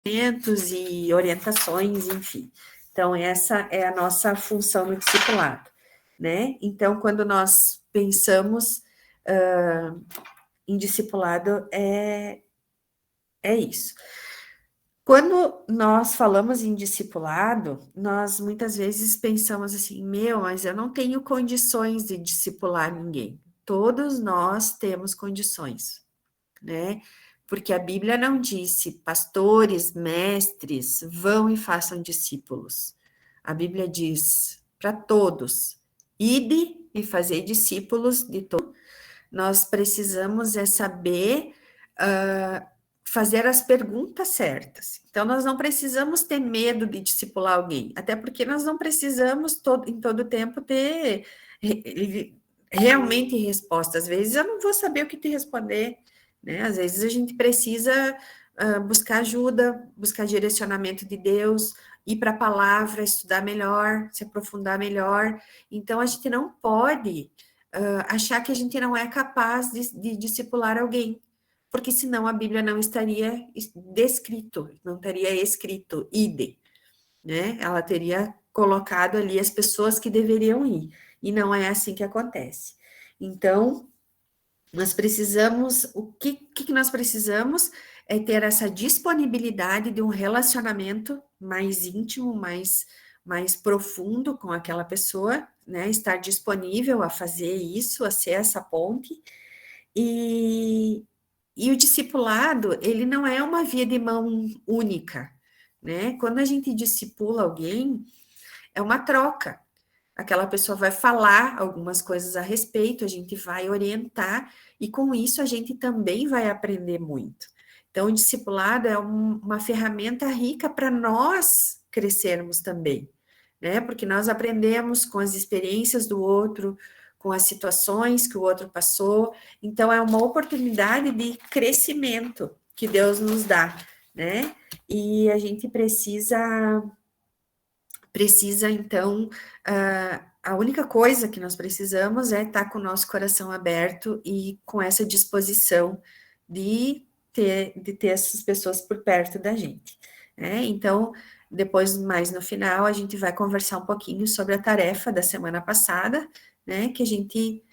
e orientações, enfim. Então, essa é a nossa função no discipulado, né? Então, quando nós pensamos em discipulado, é isso. Quando nós falamos em discipulado, nós muitas vezes pensamos assim, mas eu não tenho condições de discipular ninguém. Todos nós temos condições, né? Porque a Bíblia não disse, pastores, mestres, vão e façam discípulos. A Bíblia diz para todos, ide e fazer discípulos de todos. Nós precisamos saber fazer as perguntas certas. Então, nós não precisamos ter medo de discipular alguém, até porque nós não precisamos em todo tempo ter realmente resposta. Às vezes eu não vou saber o que te responder, né? Às vezes a gente precisa buscar ajuda, buscar direcionamento de Deus, ir para a palavra, estudar melhor, se aprofundar melhor. Então, a gente não pode achar que a gente não é capaz de discipular alguém, porque senão a Bíblia não estaria descrito, não teria escrito ide, né? Ela teria colocado ali as pessoas que deveriam ir, e não é assim que acontece. Então, nós precisamos, o que nós precisamos é ter essa disponibilidade de um relacionamento mais íntimo, mais profundo com aquela pessoa, né? Estar disponível a fazer isso, a ser essa ponte. E o discipulado, ele não é uma via de mão única, né? Quando a gente discipula alguém, é uma troca. Aquela pessoa vai falar algumas coisas a respeito, a gente vai orientar, e com isso a gente também vai aprender muito. Então, o discipulado é uma ferramenta rica para nós crescermos também, né? Porque nós aprendemos com as experiências do outro, com as situações que o outro passou, então é uma oportunidade de crescimento que Deus nos dá, né? E a gente precisa então, a única coisa que nós precisamos é estar com o nosso coração aberto e com essa disposição de ter essas pessoas por perto da gente, né? Então, depois, mais no final, a gente vai conversar um pouquinho sobre a tarefa da semana passada, né, que a gente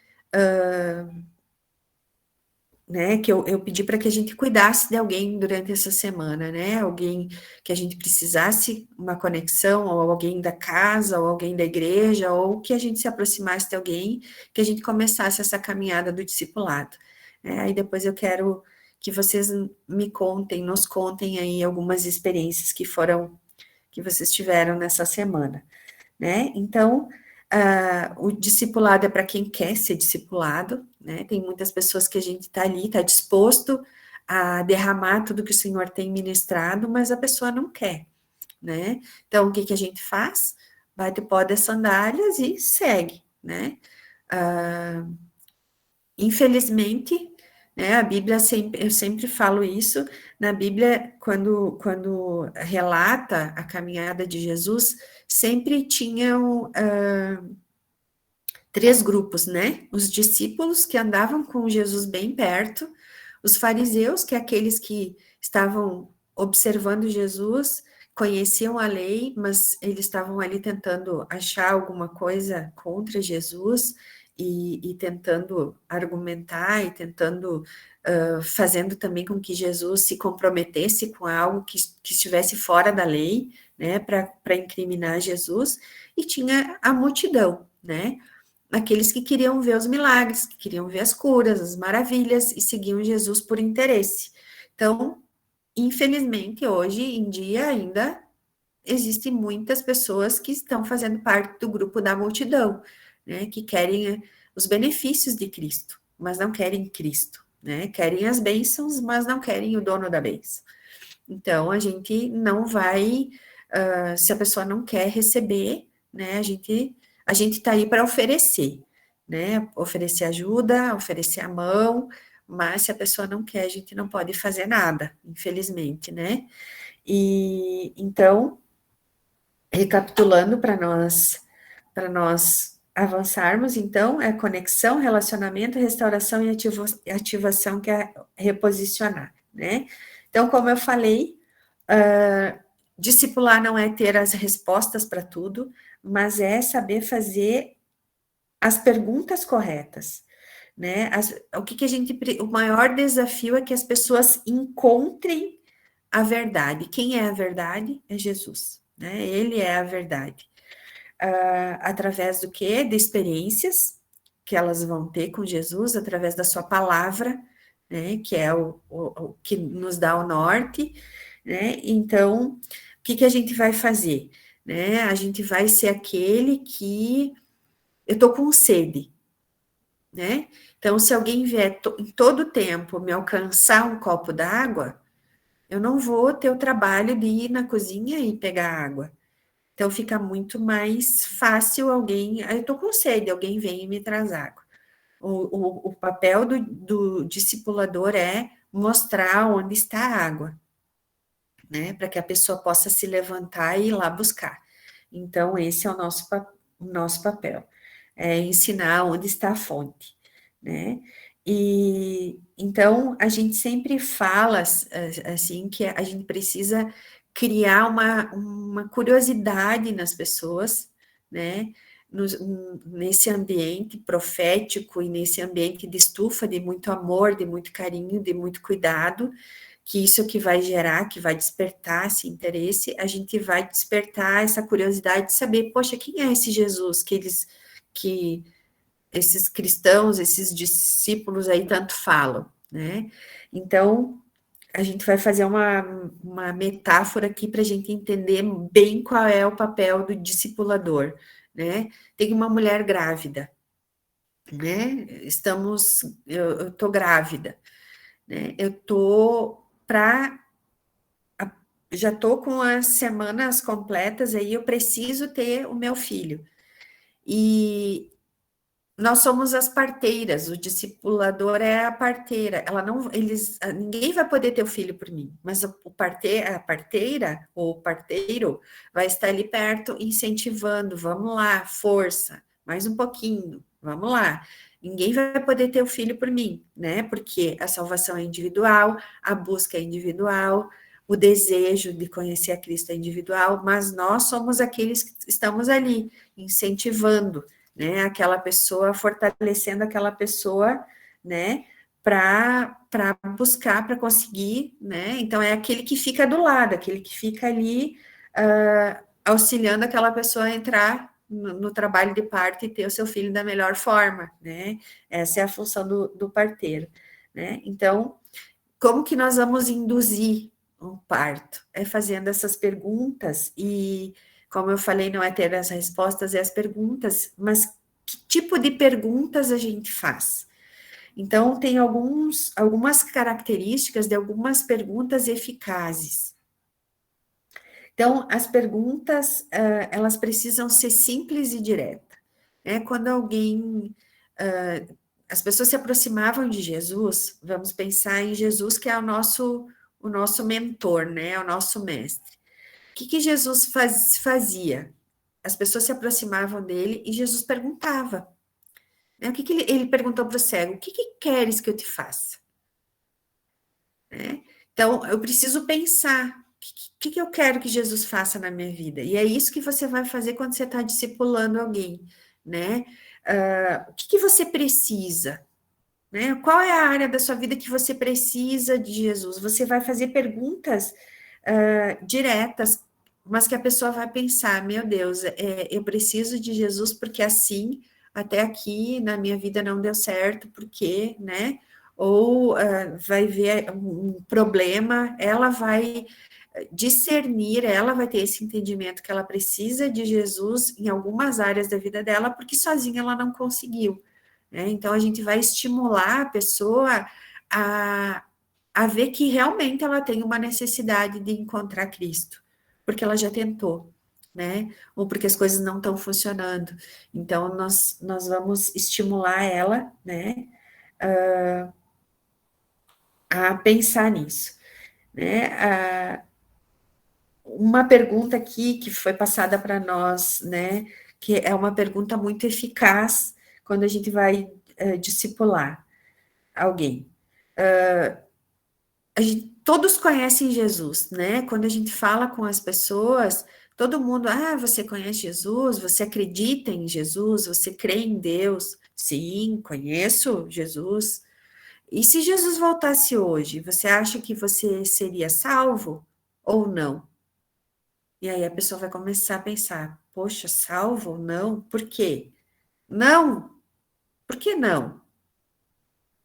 né, que eu pedi para que a gente cuidasse de alguém durante essa semana, né, alguém que a gente precisasse uma conexão, ou alguém da casa, ou alguém da igreja, ou que a gente se aproximasse de alguém, que a gente começasse essa caminhada do discipulado. Aí depois eu quero que vocês nos contem aí algumas experiências que vocês tiveram nessa semana, né, então, o discipulado é para quem quer ser discipulado, né? Tem muitas pessoas que a gente está ali, está disposto a derramar tudo que o Senhor tem ministrado, mas a pessoa não quer, né? Então, o que a gente faz? Bate o pó das sandálias e segue, né? Infelizmente, né, a Bíblia eu sempre falo isso, na Bíblia, quando relata a caminhada de Jesus, sempre tinham três grupos, né? Os discípulos que andavam com Jesus bem perto, os fariseus, que é aqueles que estavam observando Jesus, conheciam a lei, mas eles estavam ali tentando achar alguma coisa contra Jesus e tentando argumentar e tentando fazendo também com que Jesus se comprometesse com algo que estivesse fora da lei, né, para incriminar Jesus, e tinha a multidão, né? Aqueles que queriam ver os milagres, que queriam ver as curas, as maravilhas, e seguiam Jesus por interesse. Então, infelizmente, hoje em dia ainda existem muitas pessoas que estão fazendo parte do grupo da multidão, né, que querem os benefícios de Cristo, mas não querem Cristo, né, querem as bênçãos, mas não querem o dono da bênção. Então, a gente não vai, se a pessoa não quer receber, né, a gente está aí para oferecer, né, oferecer ajuda, oferecer a mão, mas se a pessoa não quer, a gente não pode fazer nada, infelizmente, né, e então, recapitulando para nós avançarmos, então, é conexão, relacionamento, restauração e ativação, que é reposicionar, né, então, como eu falei, Discipular não é ter as respostas para tudo, mas é saber fazer as perguntas corretas, né? O maior desafio é que as pessoas encontrem a verdade. Quem é a verdade? É Jesus, né? Ele é a verdade. Através do quê? De experiências que elas vão ter com Jesus, através da sua palavra, né? Que é o que nos dá o norte, né? Então, o que a gente vai fazer? Né? A gente vai ser aquele que eu estou com sede, né? Então, se alguém vier em todo tempo me alcançar um copo d'água, eu não vou ter o trabalho de ir na cozinha e pegar água. Então, fica muito mais fácil alguém... Eu estou com sede, alguém vem e me traz água. O papel do discipulador é mostrar onde está a água, né? Para que a pessoa possa se levantar e ir lá buscar. Então, esse é o nosso papel. É ensinar onde está a fonte, né? E então a gente sempre fala assim que a gente precisa criar uma curiosidade nas pessoas, né? Nesse ambiente profético e nesse ambiente de estufa de muito amor, de muito carinho, de muito cuidado, que isso que vai gerar, que vai despertar esse interesse, a gente vai despertar essa curiosidade de saber, poxa, quem é esse Jesus que esses cristãos, esses discípulos aí tanto falam, né? Então, a gente vai fazer uma metáfora aqui para a gente entender bem qual é o papel do discipulador, né? Tem uma mulher grávida, né? Eu estou grávida, né? Já estou com as semanas completas aí, eu preciso ter o meu filho. E nós somos as parteiras, o discipulador é a parteira. Ninguém vai poder ter o filho por mim, mas a parteira ou o parteiro vai estar ali perto incentivando, vamos lá, força, mais um pouquinho, vamos lá. Ninguém vai poder ter o filho por mim, né? Porque a salvação é individual, a busca é individual, o desejo de conhecer a Cristo é individual, mas nós somos aqueles que estamos ali incentivando, né? Aquela pessoa, fortalecendo aquela pessoa, né? Para buscar, para conseguir, né? Então, é aquele que fica do lado, aquele que fica ali auxiliando aquela pessoa a entrar no trabalho de parto e ter o seu filho da melhor forma, né? Essa é a função do parteiro, né? Então, como que nós vamos induzir um parto? É fazendo essas perguntas e, como eu falei, não é ter as respostas, é as perguntas, mas que tipo de perguntas a gente faz? Então, tem algumas características de algumas perguntas eficazes. Então, as perguntas, elas precisam ser simples e diretas, né? Quando as pessoas se aproximavam de Jesus, vamos pensar em Jesus, que é o nosso mentor, né? O nosso mestre. O que Jesus fazia? As pessoas se aproximavam dele e Jesus perguntava, né? O que ele perguntou para o cego? O que queres que eu te faça? Né? Então, eu preciso pensar, o que eu quero que Jesus faça na minha vida? E é isso que você vai fazer quando você está discipulando alguém, né? O que você precisa? Né? Qual é a área da sua vida que você precisa de Jesus? Você vai fazer perguntas diretas, mas que a pessoa vai pensar, meu Deus, eu preciso de Jesus porque assim, até aqui na minha vida não deu certo, porque, né? Ou vai ver um problema, ela vai discernir, ela vai ter esse entendimento que ela precisa de Jesus em algumas áreas da vida dela, porque sozinha ela não conseguiu. Né? Então, a gente vai estimular a pessoa a ver que realmente ela tem uma necessidade de encontrar Cristo, porque ela já tentou, né? Ou porque as coisas não estão funcionando. Então, nós vamos estimular ela, né, a pensar nisso, né? Uma pergunta aqui que foi passada para nós, né, que é uma pergunta muito eficaz quando a gente vai discipular alguém. todos conhecem Jesus, né? Quando a gente fala com as pessoas, todo mundo, você conhece Jesus? Você acredita em Jesus? Você crê em Deus? Sim, conheço Jesus. E se Jesus voltasse hoje, você acha que você seria salvo ou não? E aí a pessoa vai começar a pensar, poxa, salvo ou não? Por quê? Não, por que não?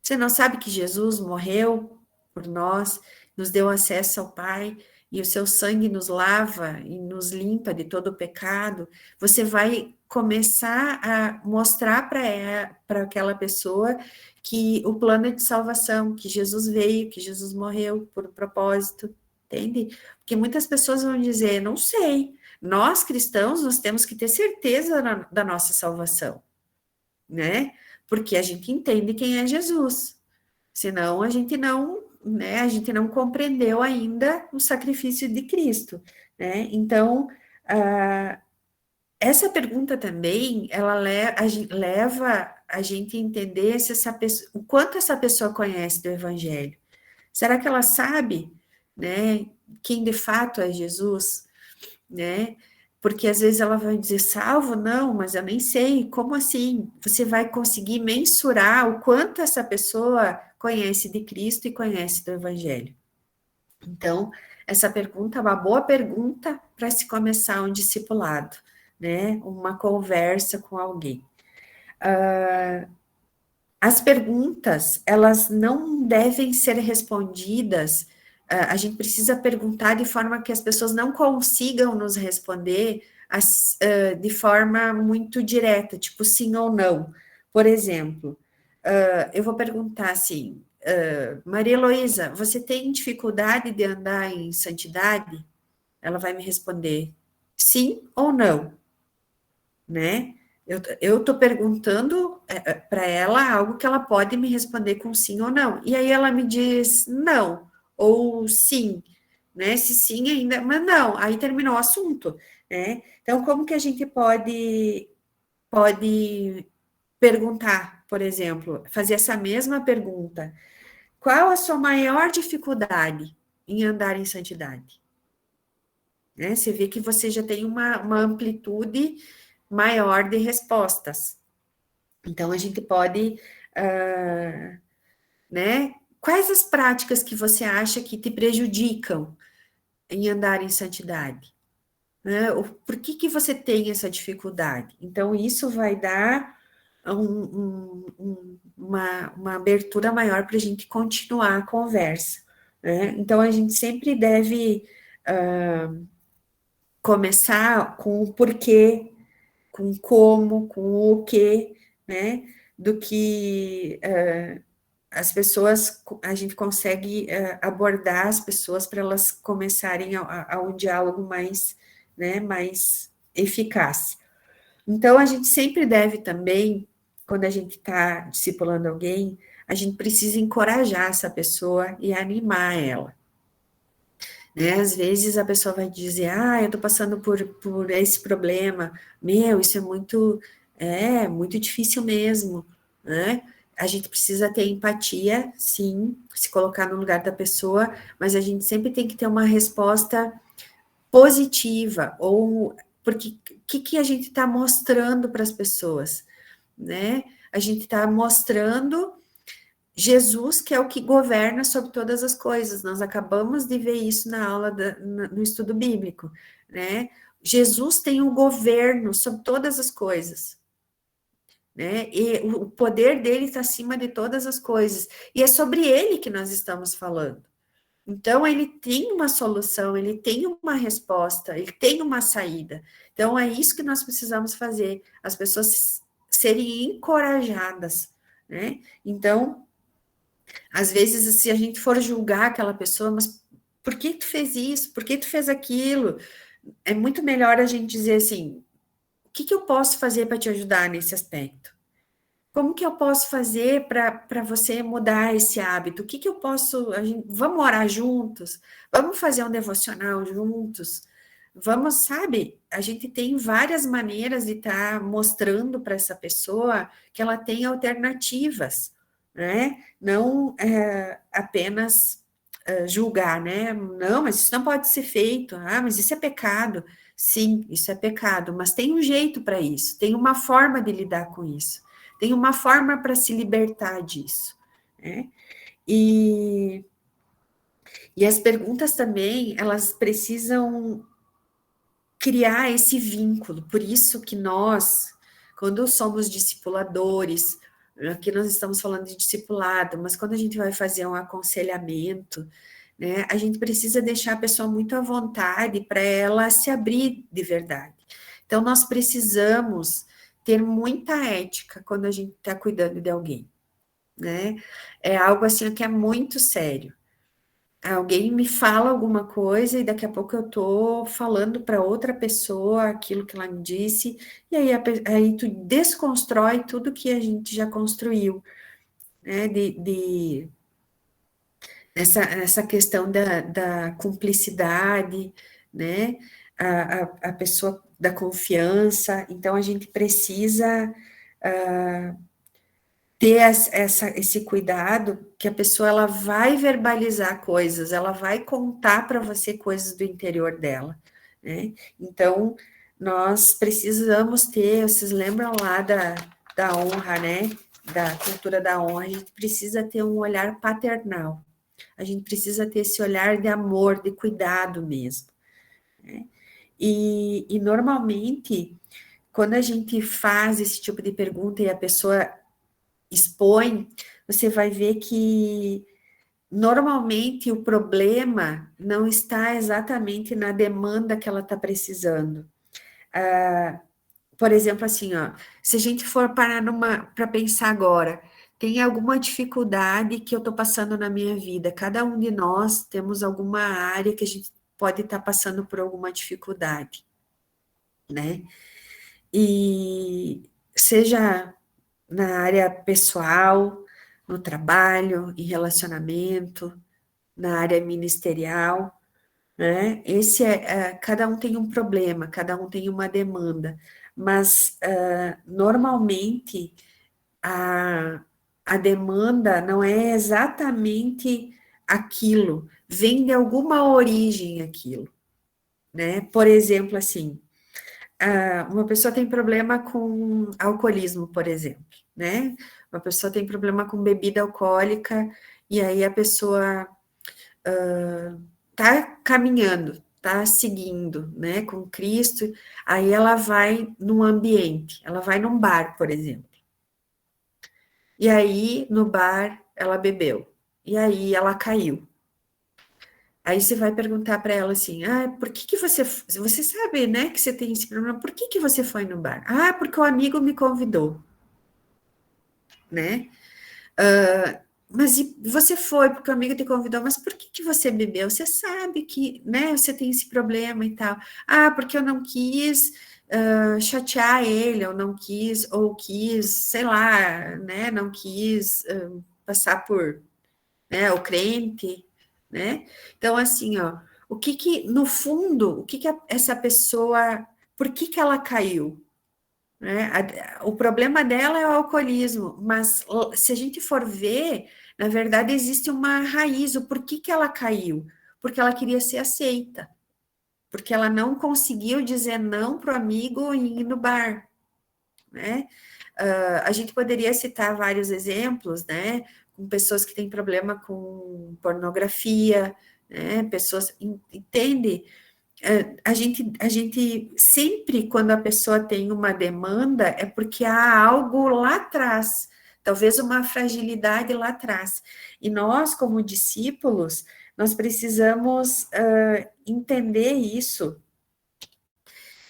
Você não sabe que Jesus morreu por nós, nos deu acesso ao Pai, e o seu sangue nos lava e nos limpa de todo o pecado? Você vai começar a mostrar para aquela pessoa que o plano é de salvação, que Jesus veio, que Jesus morreu por um propósito, entende? Porque muitas pessoas vão dizer, não sei, nós cristãos, nós temos que ter certeza da nossa salvação, né? Porque a gente entende quem é Jesus. Senão a gente não, né, a gente não compreendeu ainda o sacrifício de Cristo, né? Então, essa pergunta também, ela leva a gente a entender se essa pessoa, o quanto essa pessoa conhece do Evangelho. Será que ela sabe, né, quem de fato é Jesus, né? Porque às vezes ela vai dizer, salvo? Não, mas eu nem sei. Como assim? Você vai conseguir mensurar o quanto essa pessoa conhece de Cristo e conhece do Evangelho. Então, essa pergunta é uma boa pergunta para se começar um discipulado, né? Uma conversa com alguém. As perguntas, elas não devem ser respondidas, a gente precisa perguntar de forma que as pessoas não consigam nos responder de forma muito direta, tipo sim ou não. Por exemplo, eu vou perguntar assim, Maria Heloísa, você tem dificuldade de andar em santidade? Ela vai me responder sim ou não, né? Eu estou perguntando para ela algo que ela pode me responder com sim ou não. E aí ela me diz não, ou sim, né? Se sim ainda, mas não, aí terminou o assunto, né? Então, como que a gente pode perguntar, por exemplo, fazer essa mesma pergunta? Qual a sua maior dificuldade em andar em santidade? Né? Você vê que você já tem uma amplitude maior de respostas. Então, a gente pode, né? Quais as práticas que você acha que te prejudicam em andar em santidade? Né? Por que você tem essa dificuldade? Então, isso vai dar uma abertura maior para a gente continuar a conversa. Né? Então, a gente sempre deve começar com o porquê, com como, com o que, né? Do que as pessoas, a gente consegue abordar as pessoas para elas começarem a um diálogo mais, né, mais eficaz. Então, a gente sempre deve também, quando a gente está discipulando alguém, a gente precisa encorajar essa pessoa e animar ela. Né? Às vezes a pessoa vai dizer, eu estou passando por esse problema, isso é muito difícil mesmo, né? A gente precisa ter empatia, sim, se colocar no lugar da pessoa, mas a gente sempre tem que ter uma resposta positiva, ou porque o que a gente está mostrando para as pessoas, né? A gente está mostrando Jesus, que é o que governa sobre todas as coisas. Nós acabamos de ver isso na aula, no estudo bíblico, né? Jesus tem o governo sobre todas as coisas, né? E o poder dele está acima de todas as coisas. E é sobre ele que nós estamos falando. Então, ele tem uma solução, ele tem uma resposta, ele tem uma saída. Então, é isso que nós precisamos fazer, as pessoas serem encorajadas, né? Então, às vezes, se a gente for julgar aquela pessoa, mas por que tu fez isso? Por que tu fez aquilo? É muito melhor a gente dizer assim, o que eu posso fazer para te ajudar nesse aspecto? Como que eu posso fazer para você mudar esse hábito? O que eu posso... vamos orar juntos? Vamos fazer um devocional juntos? Vamos, sabe? A gente tem várias maneiras de estar mostrando para essa pessoa que ela tem alternativas, né? Não apenas julgar, né? Não, mas isso não pode ser feito. Ah, mas isso é pecado. Sim, isso é pecado, mas tem um jeito para isso, tem uma forma de lidar com isso, tem uma forma para se libertar disso, né? E, e as perguntas também, elas precisam criar esse vínculo, por isso que nós, quando somos discipuladores, aqui nós estamos falando de discipulado, mas quando a gente vai fazer um aconselhamento, né, a gente precisa deixar a pessoa muito à vontade para ela se abrir de verdade. Então, nós precisamos ter muita ética quando a gente está cuidando de alguém, né? É algo assim que é muito sério. Alguém me fala alguma coisa e daqui a pouco eu tô falando para outra pessoa aquilo que ela me disse, e aí, aí tu desconstrói tudo que a gente já construiu, né? Essa questão da cumplicidade, né? A pessoa da confiança, então a gente precisa ter esse cuidado que a pessoa ela vai verbalizar coisas, ela vai contar para você coisas do interior dela, né? Então, nós precisamos ter, vocês lembram lá da honra, né? Da cultura da honra, a gente precisa ter um olhar paternal, a gente precisa ter esse olhar de amor, de cuidado mesmo, né? E normalmente, quando a gente faz esse tipo de pergunta e a pessoa expõe, você vai ver que normalmente o problema não está exatamente na demanda que ela está precisando. Por exemplo, assim, ó, se a gente for parar para pensar agora, tem alguma dificuldade que eu estou passando na minha vida? Cada um de nós temos alguma área que a gente pode estar passando por alguma dificuldade, né? E seja na área pessoal, no trabalho, em relacionamento, na área ministerial, né? Cada um tem um problema, cada um tem uma demanda, mas normalmente a, a demanda não é exatamente aquilo, vem de alguma origem aquilo, né? Por exemplo, assim, uma pessoa tem problema com alcoolismo, por exemplo, né? Uma pessoa tem problema com bebida alcoólica, e aí a pessoa tá caminhando, tá seguindo, né, com Cristo, aí ela vai num ambiente, ela vai num bar, por exemplo. E aí, no bar, ela bebeu. E aí, ela caiu. Aí você vai perguntar para ela assim: ah, por que que você sabe, né, que você tem esse problema, por que que você foi no bar? Ah, porque o amigo me convidou, né? Mas e você foi porque o amigo te convidou, mas por que que você bebeu? Você sabe que, né, você tem esse problema e tal. Ah, porque eu não quis chatear ele, eu não quis, ou quis, sei lá, né, não quis passar por, né, o crente, né? Então, assim, ó, no fundo, essa pessoa, por que que ela caiu? Né? O problema dela é o alcoolismo, mas se a gente for ver, na verdade existe uma raiz, o porquê que ela caiu? Porque ela queria ser aceita, porque ela não conseguiu dizer não para o amigo e ir no bar, né? A gente poderia citar vários exemplos, né? Com pessoas que têm problema com pornografia, né? Pessoas, entende? A gente sempre, quando a pessoa tem uma demanda, é porque há algo lá atrás, talvez uma fragilidade lá atrás. E nós, como discípulos, nós precisamos entender isso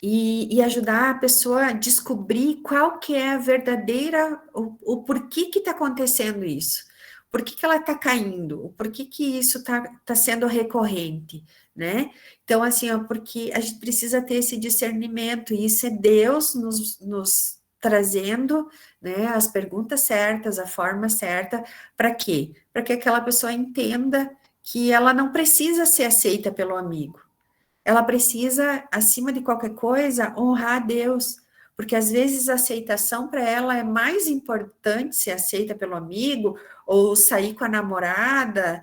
e ajudar a pessoa a descobrir qual que é a verdadeira, o porquê que está acontecendo isso, por que que ela está caindo, o porquê que isso tá sendo recorrente, né? Então, assim, ó, porque a gente precisa ter esse discernimento, e isso é Deus nos trazendo, né, as perguntas certas, a forma certa, para quê? Para que aquela pessoa entenda que ela não precisa ser aceita pelo amigo, ela precisa, acima de qualquer coisa, honrar a Deus, porque às vezes a aceitação para ela é mais importante ser aceita pelo amigo, ou sair com a namorada,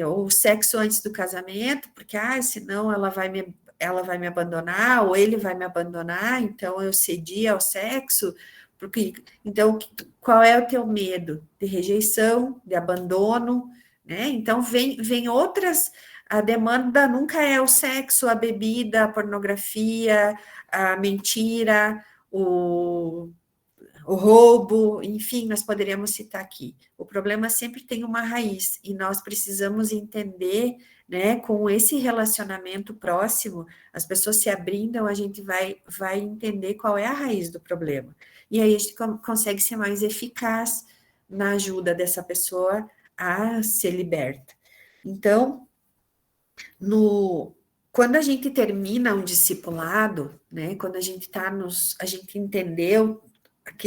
ou sexo antes do casamento, porque senão ela vai me abandonar, ou ele vai me abandonar, então eu cedi ao sexo, porque então qual é o teu medo? De rejeição, de abandono, né? Então vem outras. A demanda nunca é o sexo, a bebida, a pornografia, a mentira, o roubo, enfim, nós poderíamos citar aqui. O problema sempre tem uma raiz e nós precisamos entender, né, com esse relacionamento próximo, as pessoas se abrindo, a gente vai entender qual é a raiz do problema. E aí a gente consegue ser mais eficaz na ajuda dessa pessoa a ser liberta. Então, quando a gente termina um discipulado, né, quando a gente a gente entendeu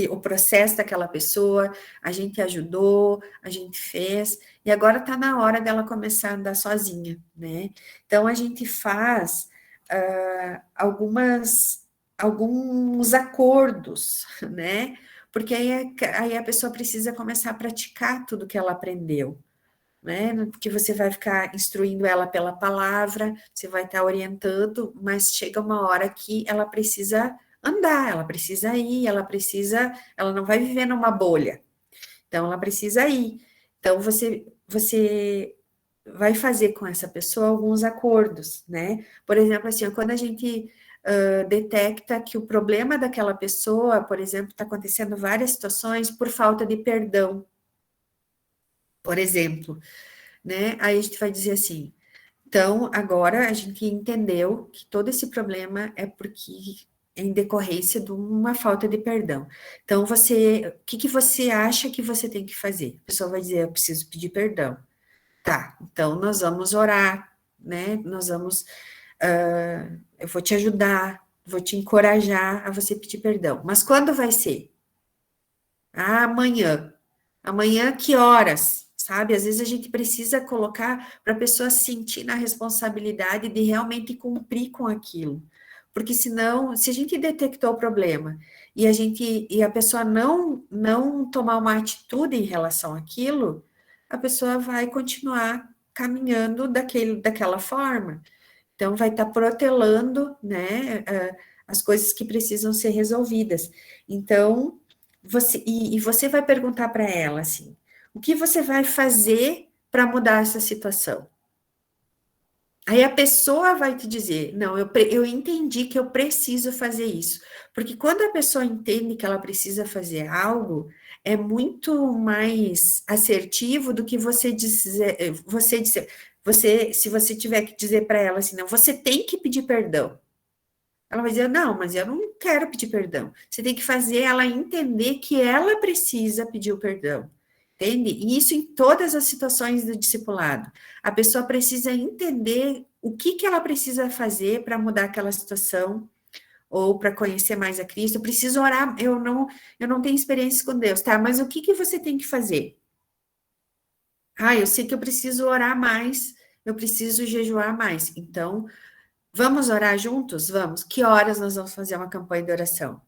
o processo daquela pessoa, a gente ajudou, a gente fez, e agora está na hora dela começar a andar sozinha, né? Então a gente faz alguns acordos, né? Porque aí a pessoa precisa começar a praticar tudo que ela aprendeu, né? Porque você vai ficar instruindo ela pela palavra, você vai estar orientando, mas chega uma hora que ela precisa andar, ela precisa ir, ela não vai viver numa bolha. Então ela precisa ir. Então você vai fazer com essa pessoa alguns acordos, né? Por exemplo, assim, quando a gente detecta que o problema daquela pessoa, por exemplo, está acontecendo várias situações por falta de perdão, por exemplo, né? Aí a gente vai dizer assim, então, agora a gente entendeu que todo esse problema é porque é em decorrência de uma falta de perdão. Então, o que você acha que você tem que fazer? A pessoa vai dizer, eu preciso pedir perdão. Tá, então nós vamos orar, né? Eu vou te ajudar, vou te encorajar a você pedir perdão. Mas quando vai ser? Amanhã. Amanhã, que horas? Sabe? Às vezes a gente precisa colocar para a pessoa sentir na responsabilidade de realmente cumprir com aquilo. Porque senão, se a gente detectou o problema e a pessoa não tomar uma atitude em relação àquilo, a pessoa vai continuar caminhando daquela forma. Então, vai estar protelando, né, as coisas que precisam ser resolvidas. Então, você vai perguntar para ela assim: o que você vai fazer para mudar essa situação? Aí a pessoa vai te dizer: não, eu entendi que eu preciso fazer isso. Porque quando a pessoa entende que ela precisa fazer algo, é muito mais assertivo do que se você tiver que dizer para ela assim: não, você tem que pedir perdão. Ela vai dizer, não, mas eu não quero pedir perdão. Você tem que fazer ela entender que ela precisa pedir o perdão. Entende? E isso em todas as situações do discipulado. A pessoa precisa entender o que ela precisa fazer para mudar aquela situação ou para conhecer mais a Cristo. Eu preciso orar, eu não tenho experiência com Deus, tá? Mas o que você tem que fazer? Eu sei que eu preciso orar mais, eu preciso jejuar mais. Então, vamos orar juntos? Vamos. Que horas nós vamos fazer uma campanha de oração?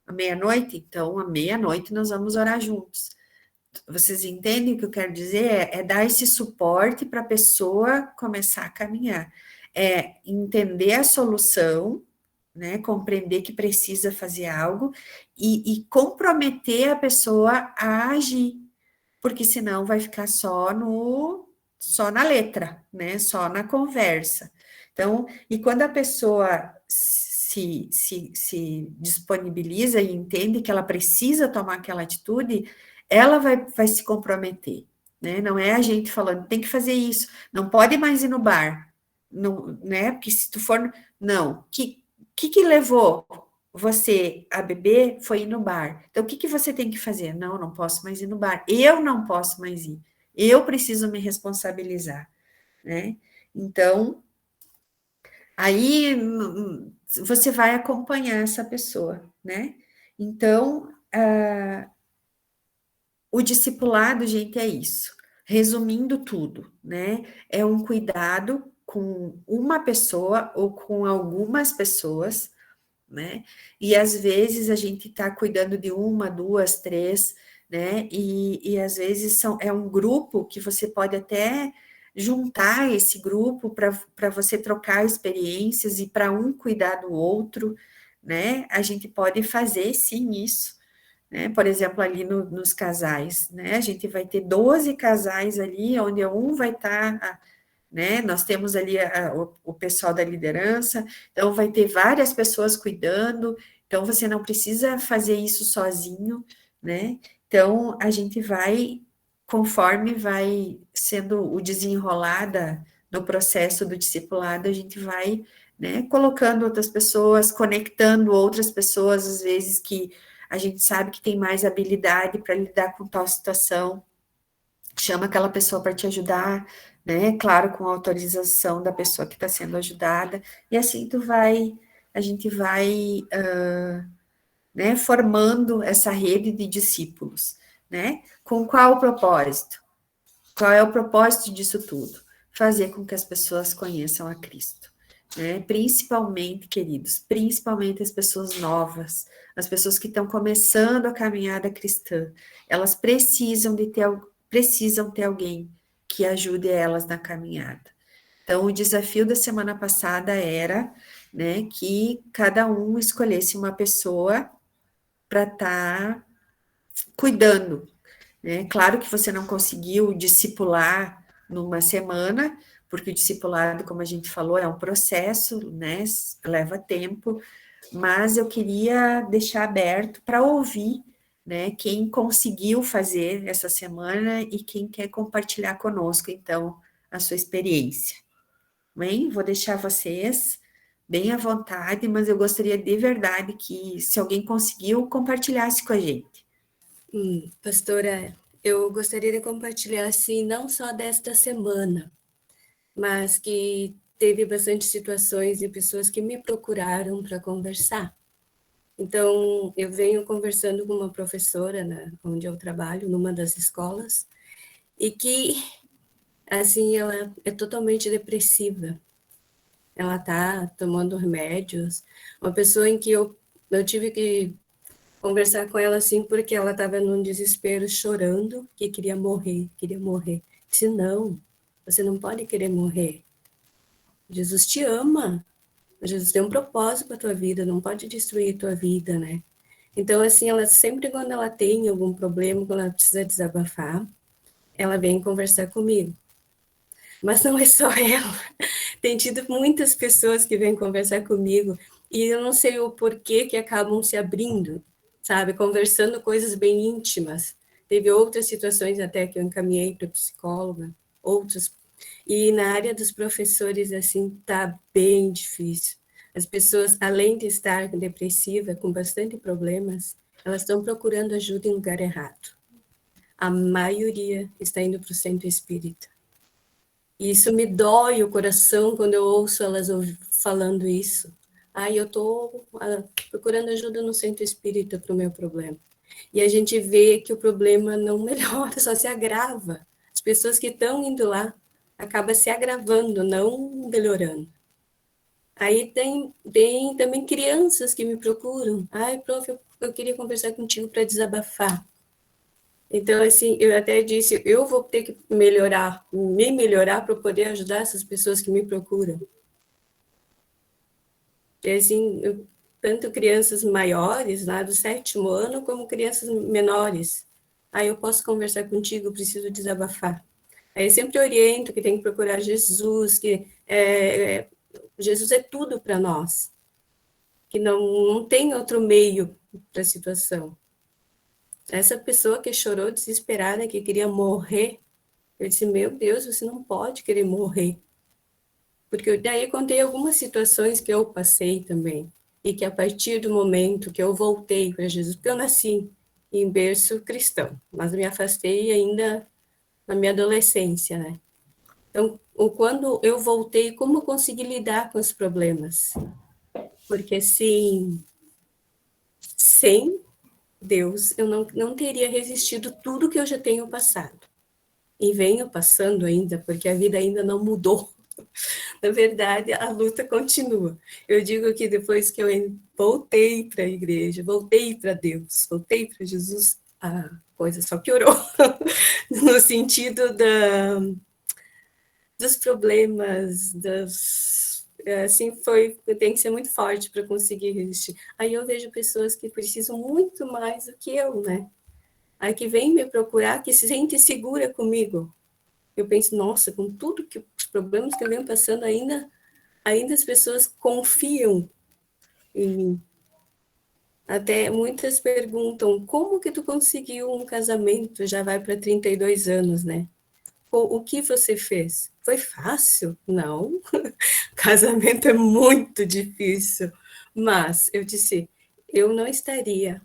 À meia-noite? Então, à meia-noite nós vamos orar juntos. Vocês entendem o que eu quero dizer? É dar esse suporte para a pessoa começar a caminhar. É entender a solução, né? Compreender que precisa fazer algo e comprometer a pessoa a agir, porque senão vai ficar só na letra, né? Só na conversa. Então, e quando a pessoa se disponibiliza e entende que ela precisa tomar aquela atitude, ela vai se comprometer, né? Não é a gente falando, tem que fazer isso, não pode mais ir no bar, não, né? Porque se tu for, não, que levou você a beber foi ir no bar. Então, o que você tem que fazer? Não, não posso mais ir no bar. Eu não posso mais ir. Eu preciso me responsabilizar, né? Então, aí você vai acompanhar essa pessoa, né? Então, o discipulado, gente, é isso. Resumindo tudo, né? É um cuidado com uma pessoa ou com algumas pessoas, né? E às vezes a gente está cuidando de uma, duas, três, né? E às vezes é um grupo que você pode até juntar esse grupo para você trocar experiências e para um cuidar do outro, né? A gente pode fazer sim isso, né? Por exemplo, ali nos casais, né? A gente vai ter 12 casais ali, onde um vai estar, né? Nós temos ali o pessoal da liderança, então vai ter várias pessoas cuidando, então você não precisa fazer isso sozinho, né? Então a gente vai, conforme vai sendo o desenrolada no processo do discipulado, a gente vai, né, colocando outras pessoas, conectando outras pessoas, às vezes que a gente sabe que tem mais habilidade para lidar com tal situação, chama aquela pessoa para te ajudar, né? Claro, com a autorização da pessoa que está sendo ajudada, e assim a gente vai, né, formando essa rede de discípulos, né? Com qual propósito? Qual é o propósito disso tudo? Fazer com que as pessoas conheçam a Cristo, né? Principalmente, queridos, principalmente as pessoas novas, as pessoas que estão começando a caminhada cristã, elas precisam ter alguém que ajude elas na caminhada. Então, o desafio da semana passada era, né, que cada um escolhesse uma pessoa para estar cuidando, né? Claro que você não conseguiu discipular numa semana, porque o discipulado, como a gente falou, é um processo, né? Leva tempo, mas eu queria deixar aberto para ouvir, né? Quem conseguiu fazer essa semana e quem quer compartilhar conosco, então, a sua experiência. Bem, vou deixar vocês bem à vontade, mas eu gostaria de verdade que, se alguém conseguiu, compartilhasse com a gente. Pastora, eu gostaria de compartilhar, assim, não só desta semana, mas que teve bastante situações e pessoas que me procuraram para conversar. Então, eu venho conversando com uma professora, né, onde eu trabalho, numa das escolas, e que, assim, ela é totalmente depressiva. Ela está tomando remédios. Uma pessoa em que eu tive que conversar com ela, assim, porque ela estava num desespero, chorando, que queria morrer, queria morrer. Disse, não, você não pode querer morrer. Jesus te ama. Jesus tem um propósito para a tua vida, não pode destruir a tua vida, né? Então, assim, ela sempre, quando ela tem algum problema, quando ela precisa desabafar, ela vem conversar comigo. Mas não é só ela. Tem tido muitas pessoas que vêm conversar comigo e eu não sei o porquê que acabam se abrindo, sabe? Conversando coisas bem íntimas. Teve outras situações até que eu encaminhei para psicóloga, outras. E na área dos professores, assim, tá bem difícil. As pessoas, além de estar depressiva, com bastante problemas, elas estão procurando ajuda em lugar errado. A maioria está indo para o centro espírita. E isso me dói o coração quando eu ouço elas falando isso. Eu estou procurando ajuda no centro espírita para o meu problema. E a gente vê que o problema não melhora, só se agrava. As pessoas que estão indo lá acabam se agravando, não melhorando. Aí tem também crianças que me procuram. Prof, eu queria conversar contigo para desabafar. Então, assim, eu até disse, eu vou ter que me melhorar para poder ajudar essas pessoas que me procuram. E, assim, tanto crianças maiores, lá do 7º ano, como crianças menores. Eu posso conversar contigo, eu preciso desabafar. Aí eu sempre oriento que tem que procurar Jesus, que Jesus é tudo para nós, que não tem outro meio para a situação. Essa pessoa que chorou desesperada, que queria morrer, eu disse, meu Deus, você não pode querer morrer. Porque daí eu contei algumas situações que eu passei também, e que a partir do momento que eu voltei para Jesus, porque eu nasci em berço cristão, mas me afastei ainda na minha adolescência, né? Então, quando eu voltei, como eu consegui lidar com os problemas? Porque, assim, sem Deus, eu não teria resistido tudo que eu já tenho passado. E venho passando ainda, porque a vida ainda não mudou. Na verdade, a luta continua. Eu digo que depois que eu voltei para a igreja, voltei para Deus, voltei para Jesus, a coisa só piorou. No sentido dos problemas, assim, tem que ser muito forte para conseguir resistir. Aí eu vejo pessoas que precisam muito mais do que eu, né? Aí que vem me procurar, que se sente segura comigo. Eu penso, nossa, com tudo que os problemas que eu venho passando ainda as pessoas confiam em mim. Até muitas perguntam, como que tu conseguiu um casamento? Já vai para 32 anos, né? O que você fez? Foi fácil? Não. Casamento é muito difícil. Mas eu disse, eu não estaria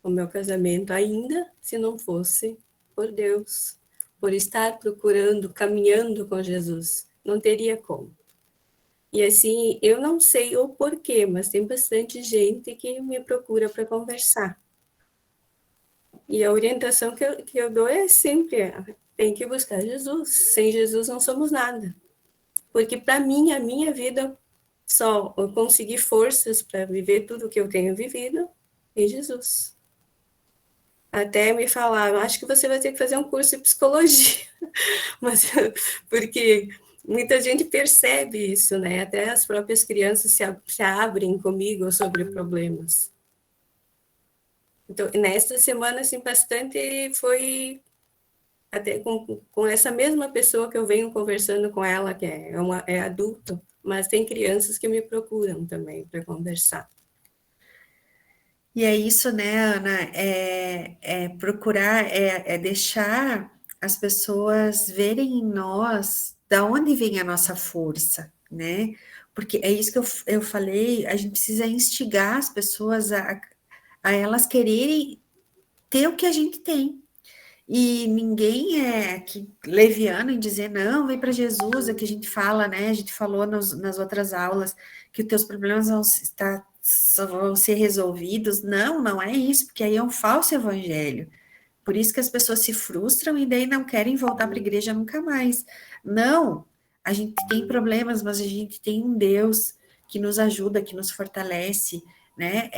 o meu casamento ainda se não fosse por Deus, por estar procurando, caminhando com Jesus. Não teria como. E assim, eu não sei o porquê, mas tem bastante gente que me procura para conversar. E a orientação que eu dou é sempre, tem que buscar Jesus. Sem Jesus não somos nada. Porque para mim, a minha vida, só eu consegui forças para viver tudo que eu tenho vivido em Jesus. Até me falaram, acho que você vai ter que fazer um curso de psicologia. Mas, porque muita gente percebe isso, né? Até as próprias crianças se abrem comigo sobre problemas. Então, nesta semana, assim, bastante foi até com essa mesma pessoa que eu venho conversando com ela, que é adulto, mas tem crianças que me procuram também para conversar. E é isso, né, Ana? Procurar, deixar as pessoas verem em nós da onde vem a nossa força, né? Porque é isso que eu falei, a gente precisa instigar as pessoas a elas quererem ter o que a gente tem. E ninguém é leviano em dizer, não, vem para Jesus, é que a gente fala, né? A gente falou nas outras aulas que os teus problemas vão ser resolvidos. Não, não é isso, porque aí é um falso evangelho. Por isso que as pessoas se frustram e daí não querem voltar para a igreja nunca mais. Não, a gente tem problemas, mas a gente tem um Deus que nos ajuda, que nos fortalece, né?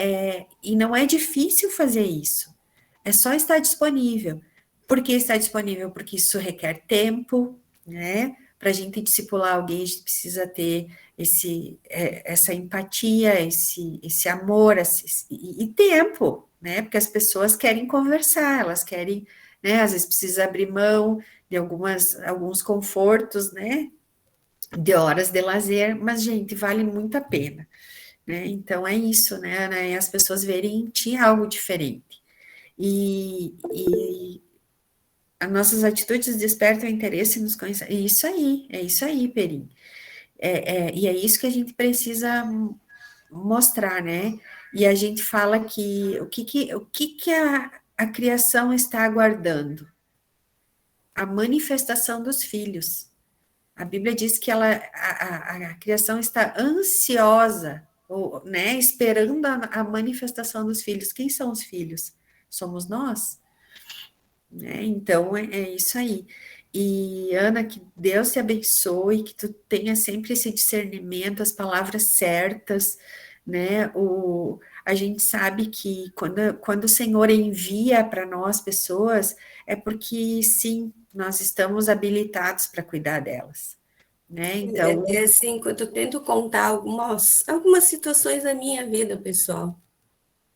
E não é difícil fazer isso. É só estar disponível. Por que estar disponível? Porque isso requer tempo, né? Para a gente discipular alguém, a gente precisa ter essa empatia, esse amor e tempo, né? Porque as pessoas querem conversar, elas querem, né? Às vezes precisa abrir mão de alguns confortos, né? De horas de lazer, mas, gente, vale muito a pena, né? Então é isso, né, Ana? E as pessoas verem em ti algo diferente. E as nossas atitudes despertam interesse nos conhecer. É isso aí, Peri. E é isso que a gente precisa mostrar, né? E a gente fala que o que a criação está aguardando? A manifestação dos filhos. A Bíblia diz que a criação está ansiosa, ou, né, esperando a manifestação dos filhos. Quem são os filhos? Somos nós, né? Então é isso aí. E Ana, que Deus te abençoe, que tu tenha sempre esse discernimento, as palavras certas, né? A gente sabe que quando o Senhor envia para nós pessoas, é porque sim, nós estamos habilitados para cuidar delas, né? Então, É assim, quando eu tento contar algumas situações da minha vida, pessoal,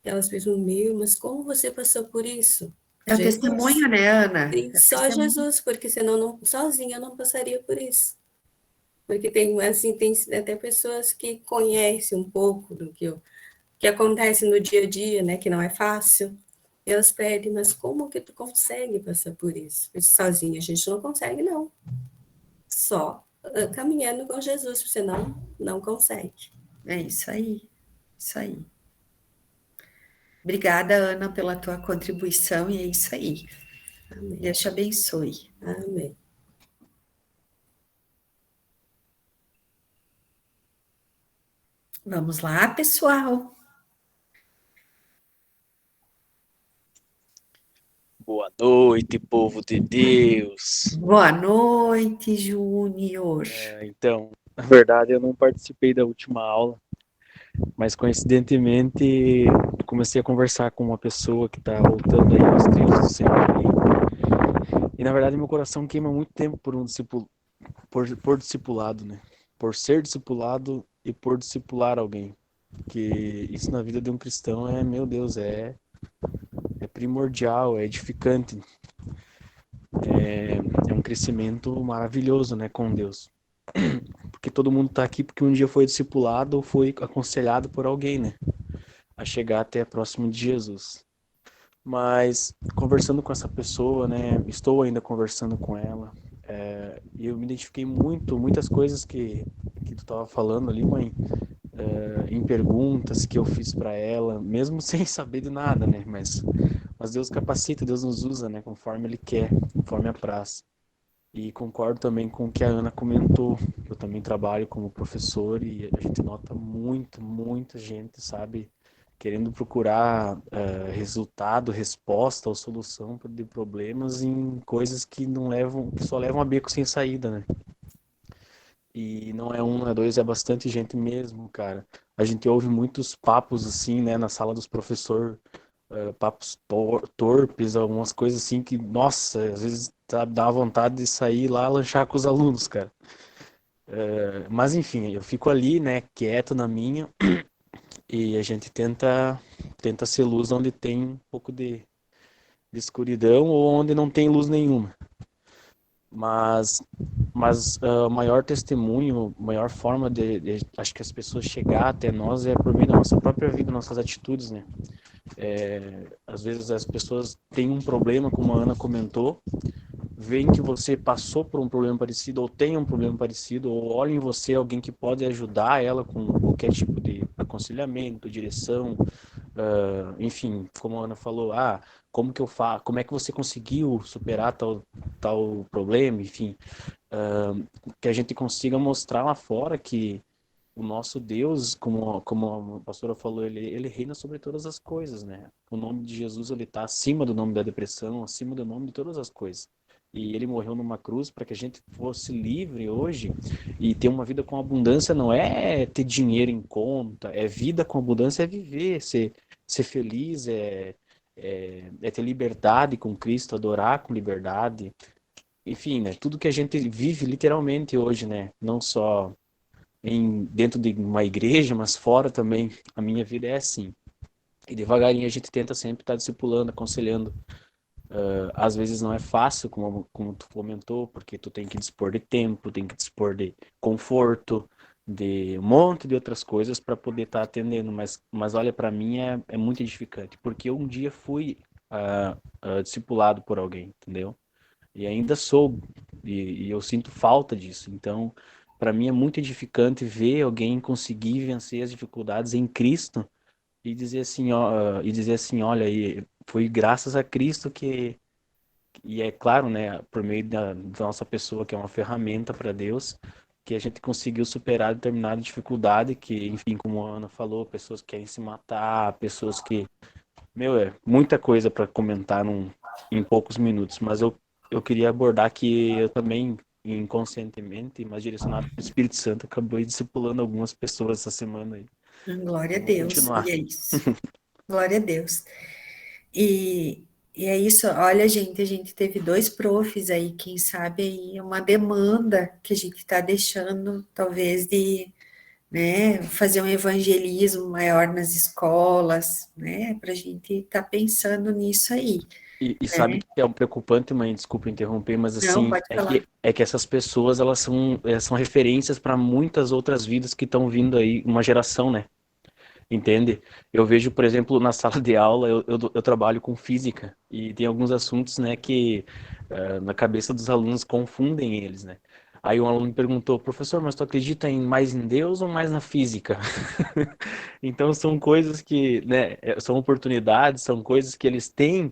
elas pensam, meu, mas como você passou por isso? é o Jesus. testemunho, né, Ana? Sim, É o só testemunho. Jesus, porque senão sozinha eu não passaria por isso. Porque tem, assim, tem até pessoas que conhecem um pouco do que acontece no dia a dia, né, que não é fácil. E elas pedem, mas como que tu consegue passar por isso? Sozinha a gente não consegue, não. Só caminhando com Jesus, senão não consegue. É isso aí, isso aí. Obrigada, Ana, pela tua contribuição, e é isso aí. Amém. Deus te abençoe. Amém. Vamos lá, pessoal. Boa noite, povo de Deus. Boa noite, Júnior. Então, Na verdade, eu não participei da última aula, mas coincidentemente comecei a conversar com uma pessoa que está voltando aí aos trilhos do Senhor. E na verdade, meu coração queima muito tempo por um discípulo, por discipulado, né? Por ser discipulado e por discipular alguém. Porque isso na vida de um cristão meu Deus, é primordial, é edificante. É um crescimento maravilhoso, né, com Deus. Porque todo mundo está aqui porque um dia foi discipulado ou foi aconselhado por alguém, né? A chegar até próximo de Jesus. Mas conversando com essa pessoa, né? Estou ainda conversando com ela. E eu me identifiquei muitas coisas que tu estava falando ali, mãe, em perguntas que eu fiz para ela, mesmo sem saber de nada, né? Mas Deus capacita, Deus nos usa, né? Conforme Ele quer, conforme apraz. E concordo também com o que a Ana comentou. Eu também trabalho como professor e a gente nota muita gente, sabe, querendo procurar resultado, resposta ou solução de problemas em coisas que não levam, que só levam a beco sem saída, né? E não é um, não é dois, é bastante gente mesmo, cara. A gente ouve muitos papos assim, né, na sala dos professores, papos torpes, algumas coisas assim que, nossa, às vezes dá vontade de sair lá lanchar com os alunos, cara. Mas enfim, eu fico ali, né, quieto na minha e a gente tenta ser luz onde tem um pouco de escuridão ou onde não tem luz nenhuma. Mas, mas o maior testemunho, a maior forma acho que as pessoas chegar até nós é por meio da nossa própria vida, nossas atitudes, né? Às vezes as pessoas têm um problema, como a Ana comentou, veem que você passou por um problema parecido ou tem um problema parecido, ou olham em você alguém que pode ajudar ela com qualquer tipo de aconselhamento, direção, enfim, como a Ana falou, como que eu faço, como é que você conseguiu superar tal problema, enfim, que a gente consiga mostrar lá fora que o nosso Deus, como a pastora falou, ele reina sobre todas as coisas, né? O nome de Jesus, ele está acima do nome da depressão, acima do nome de todas as coisas. E ele morreu numa cruz para que a gente fosse livre hoje e ter uma vida com abundância não é ter dinheiro em conta, é vida com abundância, é viver, ser feliz, é ter liberdade com Cristo, adorar com liberdade. Enfim, né? Tudo que a gente vive literalmente hoje, né? Não só dentro de uma igreja, mas fora também. A minha vida é assim. E devagarinho a gente tenta sempre estar discipulando, aconselhando. Às vezes não é fácil, como tu comentou, porque tu tem que dispor de tempo, tem que dispor de conforto, de um monte de outras coisas para poder estar atendendo. Mas olha, para mim é muito edificante, porque eu um dia fui discipulado por alguém, entendeu? E ainda sou, e eu sinto falta disso. Então, para mim é muito edificante ver alguém conseguir vencer as dificuldades em Cristo e dizer assim, olha, e foi graças a Cristo e é claro, né, por meio da nossa pessoa, que é uma ferramenta para Deus, que a gente conseguiu superar determinada dificuldade que, enfim, como a Ana falou, pessoas que querem se matar, pessoas que muita coisa para comentar em poucos minutos, mas eu queria abordar que eu também, inconscientemente, mas direcionado pelo Espírito Santo, acabei discipulando algumas pessoas essa semana aí. Glória a Então vou Deus, e continuar. é isso. Glória a Deus. E é isso, olha, gente, a gente teve dois profs aí, quem sabe aí uma demanda que a gente está deixando, talvez, de, né, fazer um evangelismo maior nas escolas, né, para a gente estar pensando nisso aí, E sabe né? que é um preocupante, mãe, desculpa interromper, mas Não, assim, pode falar. é que essas pessoas, elas são referências para muitas outras vidas que estão vindo aí, uma geração, né? Entende? Eu vejo, por exemplo, na sala de aula, eu trabalho com física e tem alguns assuntos, né, que na cabeça dos alunos confundem eles, né? Aí um aluno me perguntou, professor, mas tu acredita mais em Deus ou mais na física? Então são coisas que, né, são oportunidades, são coisas que eles têm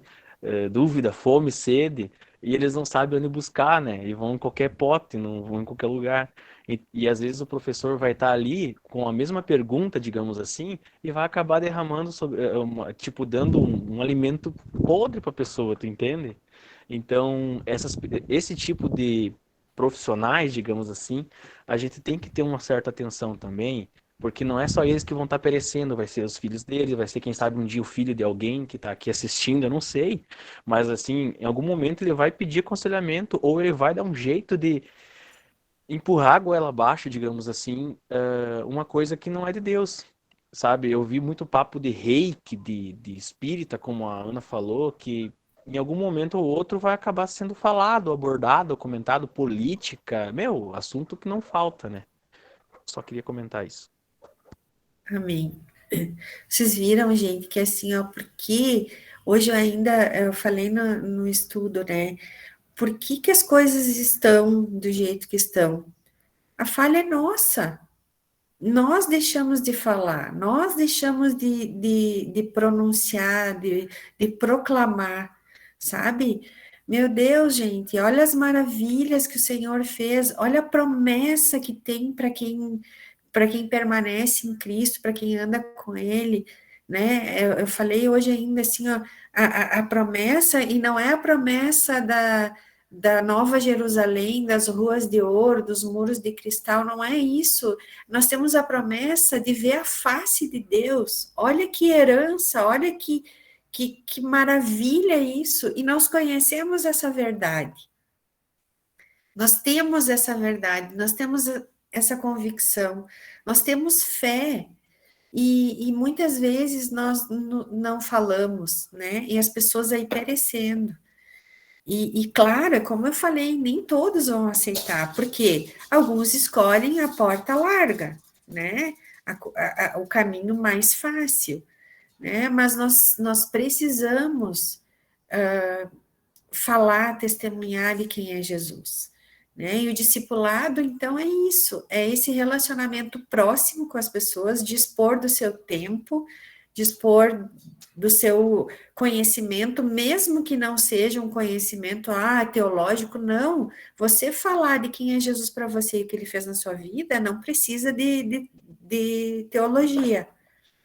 dúvida, fome, sede, e eles não sabem onde buscar, né? E vão em qualquer pote, não vão em qualquer lugar. E às vezes o professor vai estar ali com a mesma pergunta, digamos assim, e vai acabar derramando sobre, tipo, dando um alimento podre para a pessoa, tu entende? Então, esse tipo de profissionais, digamos assim, a gente tem que ter uma certa atenção também, porque não é só eles que vão estar perecendo, vai ser os filhos deles, vai ser, quem sabe, um dia o filho de alguém que está aqui assistindo, eu não sei. Mas, assim, em algum momento ele vai pedir aconselhamento ou ele vai dar um jeito de empurrar a goela abaixo, digamos assim, uma coisa que não é de Deus, sabe? Eu vi muito papo de reiki, de espírita, como a Ana falou, que em algum momento ou outro vai acabar sendo falado, abordado, comentado, política, meu, assunto que não falta, né? Só queria comentar isso. Amém. Vocês viram, gente, que assim, ó, porque hoje eu falei no estudo, né? Por que que as coisas estão do jeito que estão? A falha é nossa. Nós deixamos de falar, nós deixamos de pronunciar, de proclamar, sabe? Meu Deus, gente, olha as maravilhas que o Senhor fez, olha a promessa que tem para quem permanece em Cristo, para quem anda com Ele, né? Eu falei hoje ainda assim, ó, a promessa, e não é a promessa da Nova Jerusalém, das ruas de ouro, dos muros de cristal, não é isso. Nós temos a promessa de ver a face de Deus. Olha que herança, olha que maravilha isso. E nós conhecemos essa verdade. Nós temos essa verdade, nós temos essa convicção, nós temos fé. E muitas vezes nós não falamos, né? E as pessoas aí perecendo. E claro, como eu falei, nem todos vão aceitar, porque alguns escolhem a porta larga, né? O caminho mais fácil, né? Mas nós precisamos falar, testemunhar de quem é Jesus, né? E o discipulado, então, é isso, é esse relacionamento próximo com as pessoas, dispor do seu tempo, dispor do seu conhecimento, mesmo que não seja um conhecimento teológico, não. Você falar de quem é Jesus para você e o que ele fez na sua vida, não precisa de teologia,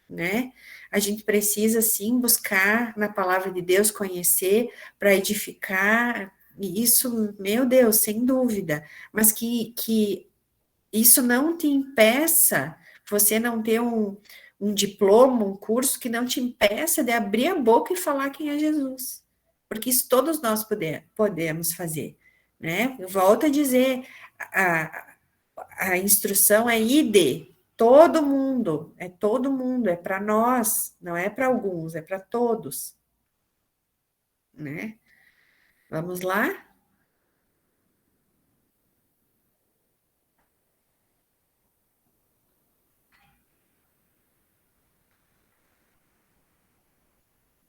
né? A gente precisa, sim, buscar na palavra de Deus, conhecer, para edificar, e isso, meu Deus, sem dúvida, mas que isso não te impeça, você não ter um diploma, um curso que não te impeça de abrir a boca e falar quem é Jesus, porque isso todos nós podemos fazer, né? Eu volto a dizer, a instrução é ide, todo mundo, é para nós, não é para alguns, é para todos, né? Vamos lá?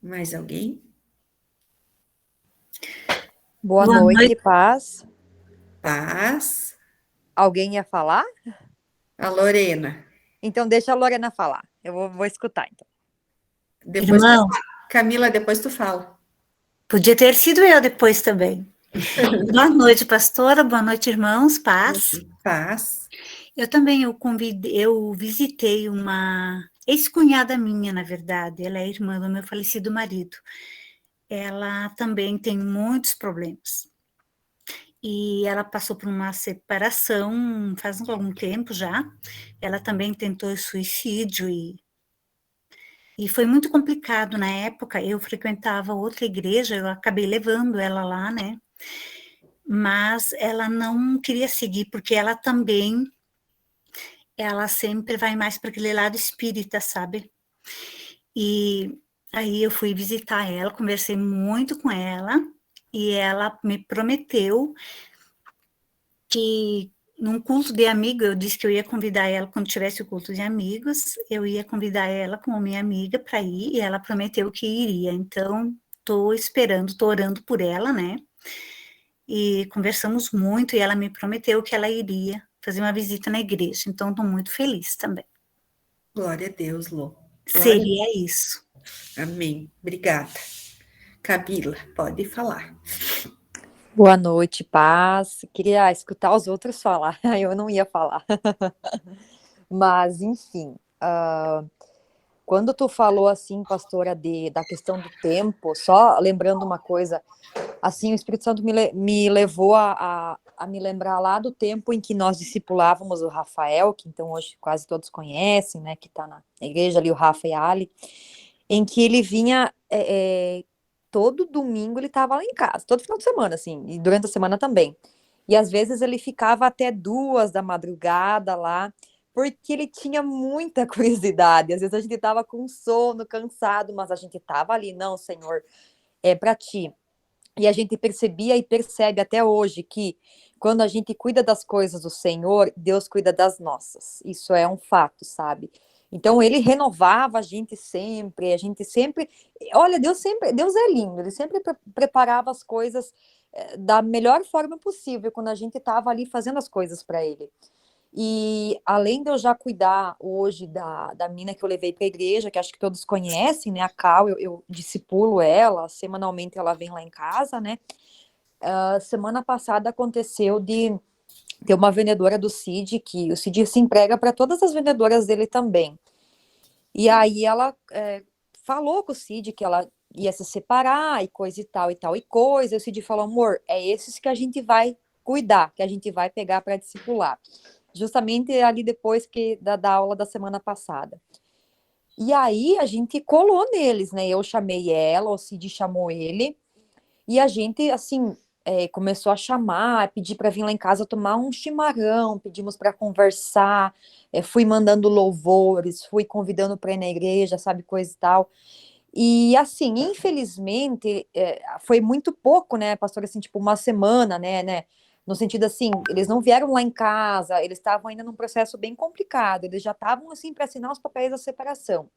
Mais alguém? Boa noite, paz. Paz. Alguém ia falar? A Lorena. Então deixa a Lorena falar. Eu vou escutar, então. Depois Camila, depois tu fala. Podia ter sido eu depois também. Boa noite, pastora. Boa noite, irmãos. Paz. Paz. Eu também eu visitei uma ex-cunhada minha, na verdade. Ela é irmã do meu falecido marido. Ela também tem muitos problemas. E ela passou por uma separação faz algum tempo já. Ela também tentou suicídio e foi muito complicado na época. Eu frequentava outra igreja, eu acabei levando ela lá, né? Mas ela não queria seguir, porque ela sempre vai mais para aquele lado espírita, sabe? E aí eu fui visitar ela, conversei muito com ela, e ela me prometeu que num culto de amigo, eu disse que eu ia convidar ela quando tivesse o culto de amigos, eu ia convidar ela como minha amiga para ir, e ela prometeu que iria. Então, estou esperando, estou orando por ela, né? E conversamos muito, e ela me prometeu que ela iria fazer uma visita na igreja. Então, estou muito feliz também. Glória a Deus, Lô. Seria isso. Amém. Obrigada. Camila, pode falar. Boa noite, paz. Queria escutar os outros falar, eu não ia falar. Mas, enfim, quando tu falou assim, pastora, da questão do tempo, só lembrando uma coisa, assim, o Espírito Santo me levou a a me lembrar lá do tempo em que nós discipulávamos o Rafael, que então hoje quase todos conhecem, né, que está na igreja ali, o Rafa e a Ali, em que ele vinha todo domingo, ele estava lá em casa, todo final de semana, assim, e durante a semana também. E às vezes ele ficava até 2 da madrugada lá, porque ele tinha muita curiosidade. Às vezes a gente estava com sono, cansado, mas a gente estava ali, não, Senhor, é para ti. E a gente percebia e percebe até hoje que quando a gente cuida das coisas do Senhor, Deus cuida das nossas. Isso é um fato, sabe? Então ele renovava a gente sempre, olha, Deus é lindo, ele sempre preparava as coisas da melhor forma possível quando a gente estava ali fazendo as coisas para ele. E além de eu já cuidar hoje da mina que eu levei para a igreja, que acho que todos conhecem, né? A Cal, eu discipulo ela, semanalmente ela vem lá em casa, né? Semana passada aconteceu de ter uma vendedora do Cid, que o Cid se emprega para todas as vendedoras dele também. E aí ela falou com o Cid que ela ia se separar e coisa e tal e tal e coisa. E o Cid falou, amor, é esses que a gente vai cuidar, que a gente vai pegar para discipular. Justamente ali depois da aula da semana passada. E aí a gente colou neles, né? Eu chamei ela, o Cid chamou ele, e a gente, assim, começou a chamar, pedir para vir lá em casa tomar um chimarrão, pedimos para conversar, fui mandando louvores, fui convidando para ir na igreja, sabe, coisa e tal. E assim, infelizmente, foi muito pouco, né, pastor, assim, tipo, uma semana, né, no sentido assim, eles não vieram lá em casa, eles estavam ainda num processo bem complicado, eles já estavam, assim, para assinar os papéis da separação.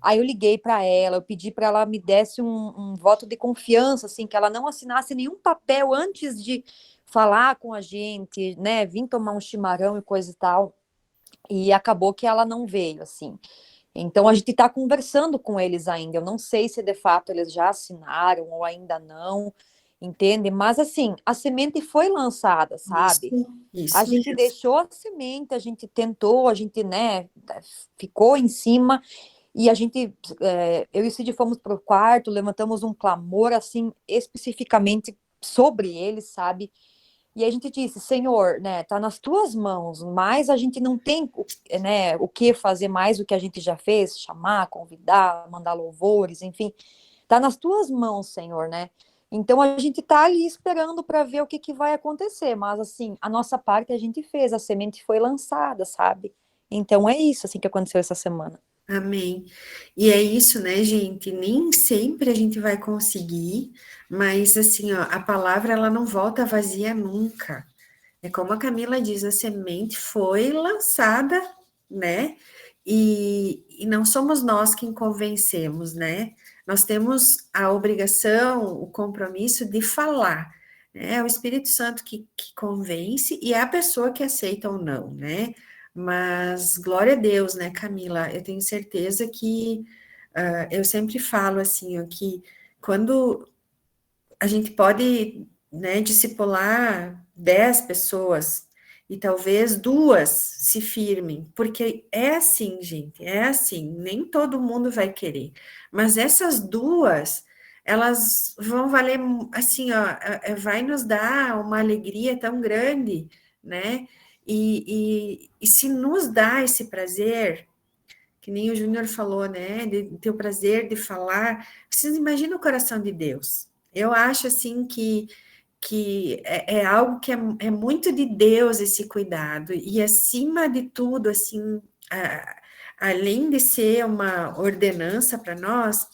Aí eu liguei para ela, eu pedi para ela me desse um voto de confiança, assim, que ela não assinasse nenhum papel antes de falar com a gente, né, vir tomar um chimarrão e coisa e tal, e acabou que ela não veio, assim. Então a gente está conversando com eles ainda. Eu não sei se de fato eles já assinaram ou ainda não, entende? Mas assim, a semente foi lançada, sabe? A Isso gente mesmo. deixou a semente, a gente tentou, a gente, né, ficou em cima e a gente, eu e o Cid fomos para o quarto, levantamos um clamor assim especificamente sobre eles, sabe? E a gente disse, Senhor, né, tá nas tuas mãos, mas a gente não tem, né, o que fazer mais do que a gente já fez, chamar, convidar, mandar louvores, enfim, tá nas tuas mãos, Senhor, né? Então a gente tá ali esperando para ver o que vai acontecer, mas assim, a nossa parte a gente fez, a semente foi lançada, sabe? Então é isso assim que aconteceu essa semana. Amém. E é isso, né, gente? Nem sempre a gente vai conseguir, mas assim, ó, a palavra ela não volta vazia nunca. É como a Camila diz, a semente foi lançada, né? E não somos nós quem convencemos, né? Nós temos a obrigação, o compromisso de falar. Né? É o Espírito Santo que convence e é a pessoa que aceita ou não, né? Mas glória a Deus, né, Camila? Eu tenho certeza que eu sempre falo assim, ó, que quando a gente pode, né, discipular 10 pessoas e talvez 2 se firmem, porque é assim, gente, é assim, nem todo mundo vai querer, mas essas 2, elas vão valer, assim, ó, vai nos dar uma alegria tão grande, né, e se nos dá esse prazer, que nem o Júnior falou, né, de ter o prazer de falar, vocês imaginam o coração de Deus. Eu acho, assim, que é algo que é muito de Deus esse cuidado, e acima de tudo, assim, além de ser uma ordenança para nós,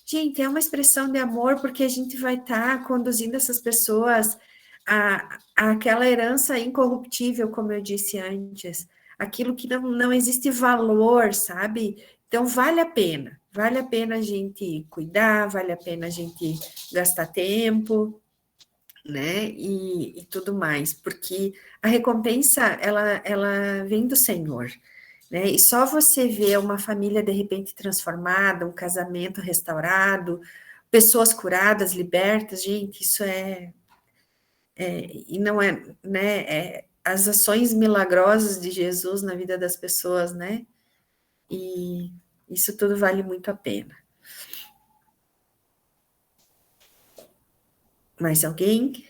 gente, é uma expressão de amor, porque a gente vai estar conduzindo essas pessoas àquela herança incorruptível, como eu disse antes, aquilo que não existe valor, sabe? Então, vale a pena a gente cuidar, vale a pena a gente gastar tempo, né, e tudo mais, porque a recompensa, ela vem do Senhor, né, e só você ver uma família, de repente, transformada, um casamento restaurado, pessoas curadas, libertas, gente, isso e não é, né, as ações milagrosas de Jesus na vida das pessoas, né, e isso tudo vale muito a pena. Mais alguém?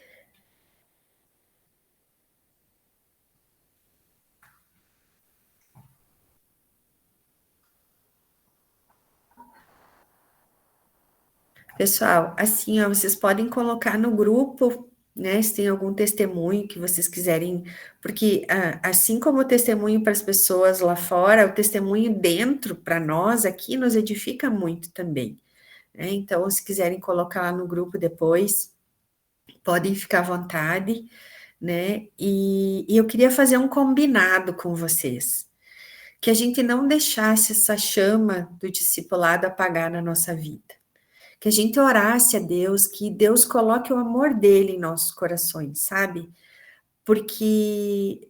Pessoal, assim, ó, vocês podem colocar no grupo, né, se tem algum testemunho que vocês quiserem, porque assim como o testemunho para as pessoas lá fora, o testemunho dentro, para nós aqui, nos edifica muito também, né? Então, se quiserem colocar lá no grupo depois, podem ficar à vontade, né? E eu queria fazer um combinado com vocês, que a gente não deixasse essa chama do discipulado apagar na nossa vida. Que a gente orasse a Deus, que Deus coloque o amor dele em nossos corações, sabe? Porque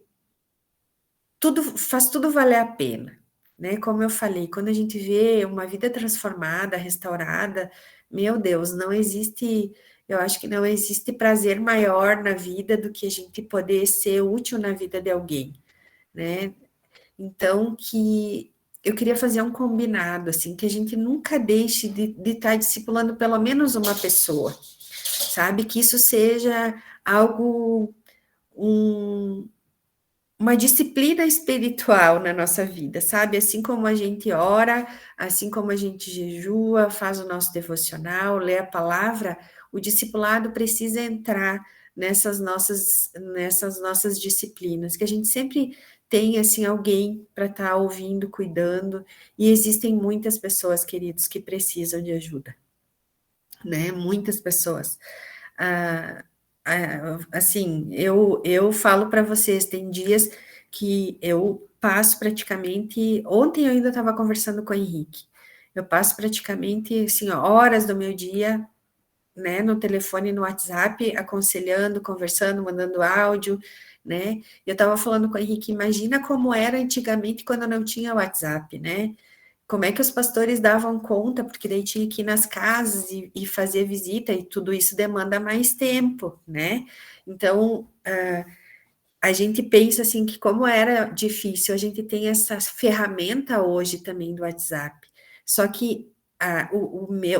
faz tudo valer a pena, né? Como eu falei, quando a gente vê uma vida transformada, restaurada, meu Deus, não existe, eu acho que não existe prazer maior na vida do que a gente poder ser útil na vida de alguém, né? Então, que eu queria fazer um combinado, assim, que a gente nunca deixe de estar discipulando pelo menos uma pessoa, sabe? Que isso seja algo, uma disciplina espiritual na nossa vida, sabe? Assim como a gente ora, assim como a gente jejua, faz o nosso devocional, lê a palavra, o discipulado precisa entrar nessas nossas disciplinas, que a gente sempre tem, assim, alguém para estar ouvindo, cuidando, e existem muitas pessoas, queridos, que precisam de ajuda, né? Muitas pessoas. Ah, assim, eu falo para vocês, tem dias que eu passo praticamente, ontem eu ainda estava conversando com o Henrique, eu passo praticamente, assim, horas do meu dia, né, no telefone, no WhatsApp, aconselhando, conversando, mandando áudio, né, eu estava falando com o Henrique, imagina como era antigamente quando não tinha WhatsApp, né, como é que os pastores davam conta, porque daí tinha que ir nas casas e fazer visita, e tudo isso demanda mais tempo, né? Então, a gente pensa assim que como era difícil, a gente tem essa ferramenta hoje também do WhatsApp. Só que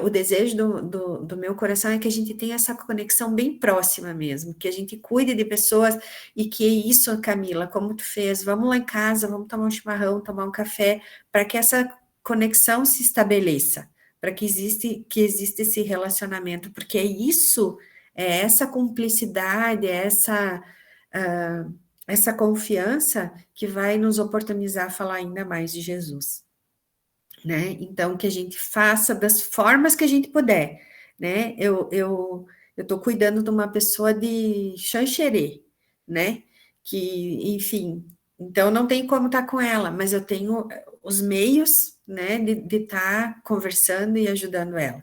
o desejo do meu coração é que a gente tenha essa conexão bem próxima mesmo, que a gente cuide de pessoas e que isso, Camila, como tu fez, vamos lá em casa, vamos tomar um chimarrão, tomar um café, para que essa conexão se estabeleça, para que exista esse relacionamento, porque é isso, é essa cumplicidade, é essa confiança que vai nos oportunizar falar ainda mais de Jesus, né? Então, que a gente faça das formas que a gente puder, né? Eu estou cuidando de uma pessoa de Xanxerê, né? Que, enfim, então não tem como estar com ela, mas eu tenho os meios, né, de estar conversando e ajudando ela.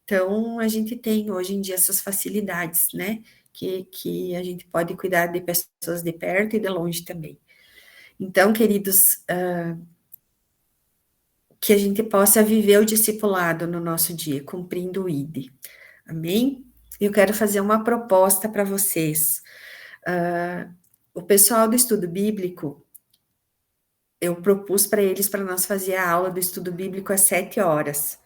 Então, a gente tem hoje em dia essas facilidades, né? Que a gente pode cuidar de pessoas de perto e de longe também. Então, queridos, que a gente possa viver o discipulado no nosso dia, cumprindo o ID. Amém? Eu quero fazer uma proposta para vocês. O pessoal do estudo bíblico, eu propus para eles para nós fazer a aula do estudo bíblico às 7 horas.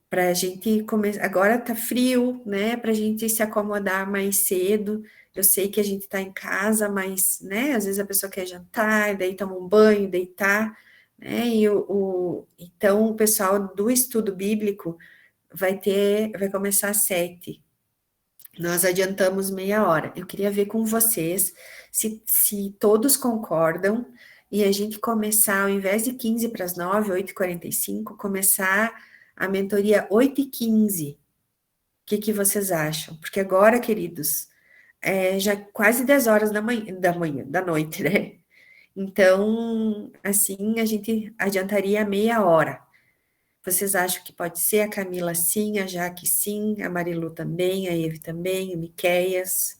Para a gente começar. Agora tá frio, né? Para a gente se acomodar mais cedo. Eu sei que a gente está em casa, mas, né? Às vezes a pessoa quer jantar, daí toma um banho, deitar, né? Então o pessoal do estudo bíblico vai começar às 7. Nós adiantamos meia hora. Eu queria ver com vocês se todos concordam e a gente começar, ao invés de 15 para as 9, 8h45, começar a mentoria 8h15. O que vocês acham? Porque agora, queridos, já quase 10 horas da noite, né? Então, assim, a gente adiantaria meia hora. Vocês acham que pode ser? A Camila sim, a Jaque sim, a Marilu também, a Eve também, o Miqueias.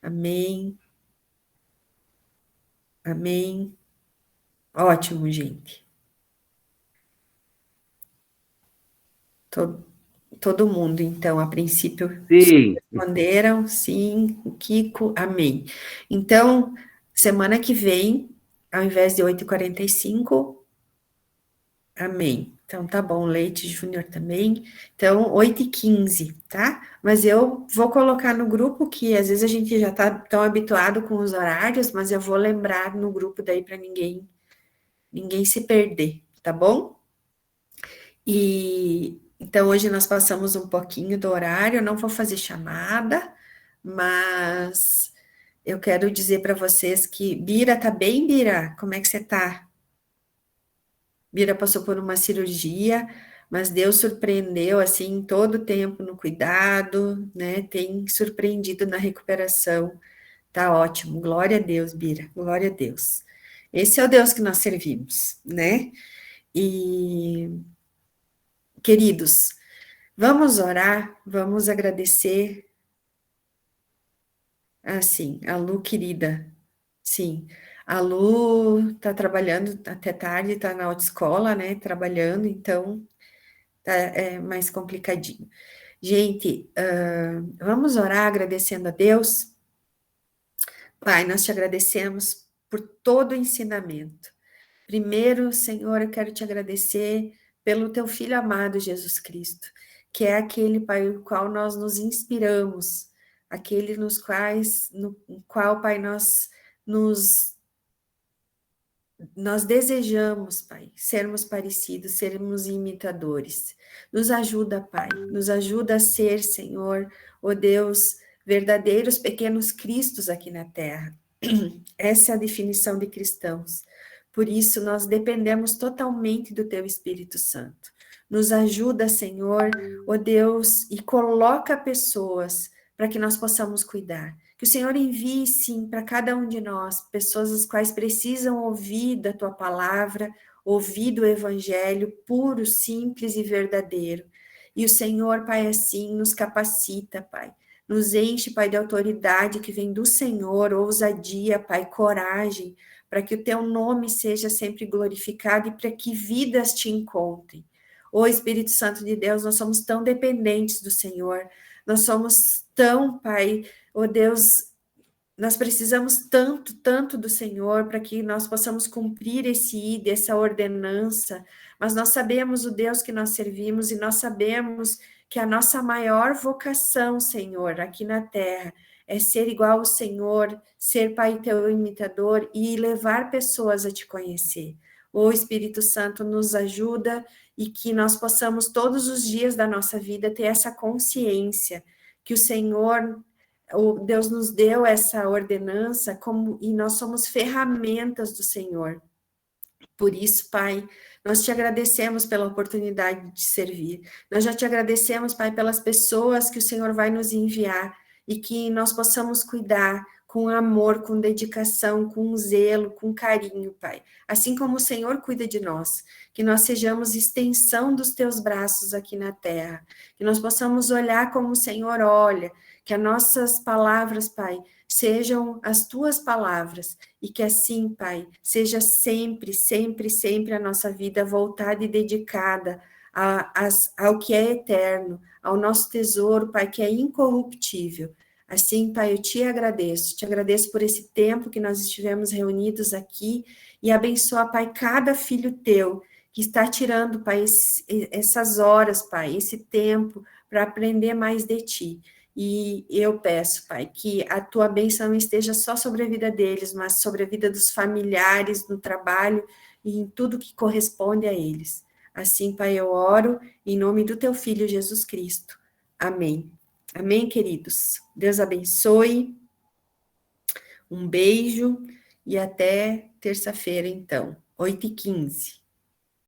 Amém. Amém. Ótimo, gente. Todo mundo, então, a princípio, Sim. responderam, sim, o Kiko, amém. Então, semana que vem, ao invés de 8h45, amém. Então, tá bom, Leite Júnior também. Então, 8h15, tá? Mas eu vou colocar no grupo, que às vezes a gente já tá tão habituado com os horários, mas eu vou lembrar no grupo daí para ninguém se perder, tá bom? E Então, hoje nós passamos um pouquinho do horário, eu não vou fazer chamada, mas eu quero dizer para vocês que Bira tá bem, Bira? Como é que você tá? Bira passou por uma cirurgia, mas Deus surpreendeu assim todo o tempo no cuidado, né? Tem surpreendido na recuperação. Tá ótimo. Glória a Deus, Bira. Glória a Deus. Esse é o Deus que nós servimos, né? E queridos, vamos orar, vamos agradecer. Sim, a Lu querida. Sim, a Lu tá trabalhando até tarde, tá na autoescola, né? Trabalhando, então tá, mais complicadinho. Gente, vamos orar agradecendo a Deus. Pai, nós te agradecemos por todo o ensinamento. Primeiro, Senhor, eu quero te agradecer pelo teu Filho amado, Jesus Cristo, que é aquele, Pai, o qual nós nos inspiramos, aquele no qual, Pai, nós desejamos, Pai, sermos parecidos, sermos imitadores. Nos ajuda, Pai, nos ajuda a ser, Senhor, ó Deus, verdadeiros pequenos cristos aqui na terra. Essa é a definição de cristãos. Por isso, nós dependemos totalmente do Teu Espírito Santo. Nos ajuda, Senhor, ó Deus, e coloca pessoas para que nós possamos cuidar. Que o Senhor envie, sim, para cada um de nós, pessoas as quais precisam ouvir da Tua palavra, ouvir do Evangelho puro, simples e verdadeiro. E o Senhor, Pai, assim, nos capacita, Pai. Nos enche, Pai, de autoridade que vem do Senhor, ousadia, Pai, coragem, para que o Teu nome seja sempre glorificado e para que vidas te encontrem. Ô Espírito Santo de Deus, nós somos tão dependentes do Senhor, nós somos tão, Pai, ó Deus, nós precisamos tanto, tanto do Senhor para que nós possamos cumprir essa ordenança, mas nós sabemos o Deus que nós servimos e nós sabemos que a nossa maior vocação, Senhor, aqui na terra, é ser igual ao Senhor, ser Pai teu imitador e levar pessoas a te conhecer. O Espírito Santo nos ajuda e que nós possamos todos os dias da nossa vida ter essa consciência que o Senhor, Deus nos deu essa ordenança e nós somos ferramentas do Senhor. Por isso, Pai, nós te agradecemos pela oportunidade de servir. Nós já te agradecemos, Pai, pelas pessoas que o Senhor vai nos enviar e que nós possamos cuidar com amor, com dedicação, com zelo, com carinho, Pai. Assim como o Senhor cuida de nós, que nós sejamos extensão dos teus braços aqui na terra, que nós possamos olhar como o Senhor olha, que as nossas palavras, Pai, sejam as tuas palavras, e que assim, Pai, seja sempre, sempre, sempre a nossa vida voltada e dedicada ao que é eterno, ao nosso tesouro, Pai, que é incorruptível. Assim, Pai, eu te agradeço por esse tempo que nós estivemos reunidos aqui, e abençoa, Pai, cada filho teu, que está tirando, Pai, essas horas, Pai, esse tempo, para aprender mais de ti. E eu peço, Pai, que a tua bênção não esteja só sobre a vida deles, mas sobre a vida dos familiares, no trabalho e em tudo que corresponde a eles. Assim, Pai, eu oro em nome do teu Filho Jesus Cristo. Amém. Amém, queridos. Deus abençoe. Um beijo e até terça-feira, então, 8h15.